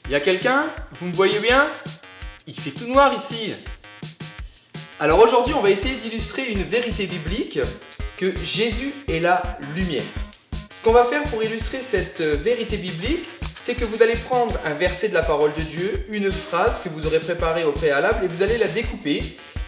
Y a quelqu'un? Vous me voyez bien? Il fait tout noir ici. Alors aujourd'hui, on va essayer d'illustrer une vérité biblique, que Jésus est la lumière. Ce qu'on va faire pour illustrer cette vérité biblique, c'est que vous allez prendre un verset de la parole de Dieu, une phrase que vous aurez préparée au préalable, et vous allez la découper.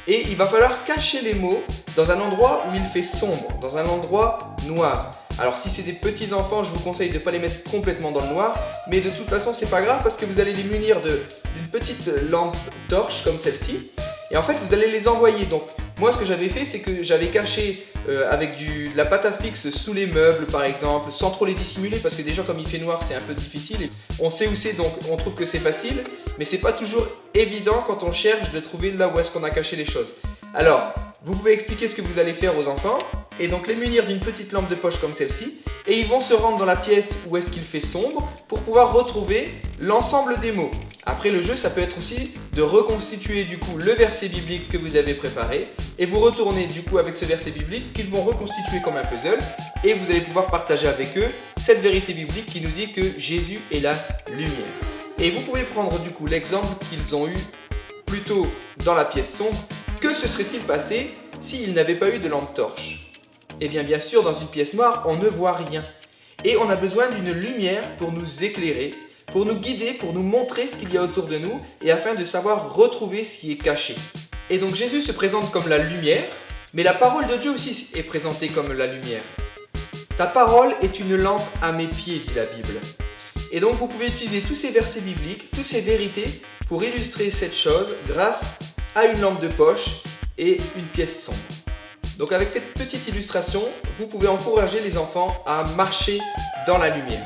Et il va falloir cacher les mots dans un endroit où il fait sombre, dans un endroit noir. Alors si c'est des petits enfants, je vous conseille de ne pas les mettre complètement dans le noir, mais de toute façon c'est pas grave parce que vous allez les munir d'une petite lampe torche comme celle-ci, et en fait vous allez les envoyer. Donc moi ce que j'avais fait, c'est que j'avais caché avec de la pâte à fixe sous les meubles par exemple, sans trop les dissimuler, parce que déjà comme il fait noir c'est un peu difficile, et on sait où c'est donc on trouve que c'est facile, mais c'est pas toujours évident quand on cherche de trouver là où est-ce qu'on a caché les choses. Alors, vous pouvez expliquer ce que vous allez faire aux enfants, et donc les munir d'une petite lampe de poche comme celle-ci, et ils vont se rendre dans la pièce où est-ce qu'il fait sombre pour pouvoir retrouver l'ensemble des mots. Après le jeu, ça peut être aussi de reconstituer du coup le verset biblique que vous avez préparé, et vous retournez du coup avec ce verset biblique qu'ils vont reconstituer comme un puzzle, et vous allez pouvoir partager avec eux cette vérité biblique qui nous dit que Jésus est la lumière. Et vous pouvez prendre du coup l'exemple qu'ils ont eu plus tôt dans la pièce sombre. Que se serait-il passé s'ils n'avaient pas eu de lampe torche? Eh bien sûr, dans une pièce noire, on ne voit rien. Et on a besoin d'une lumière pour nous éclairer, pour nous guider, pour nous montrer ce qu'il y a autour de nous, et afin de savoir retrouver ce qui est caché. Et donc Jésus se présente comme la lumière, mais la parole de Dieu aussi est présentée comme la lumière. Ta parole est une lampe à mes pieds, dit la Bible. Et donc vous pouvez utiliser tous ces versets bibliques, toutes ces vérités, pour illustrer cette chose grâce à une lampe de poche et une pièce sombre. Donc avec cette petite illustration, vous pouvez encourager les enfants à marcher dans la lumière.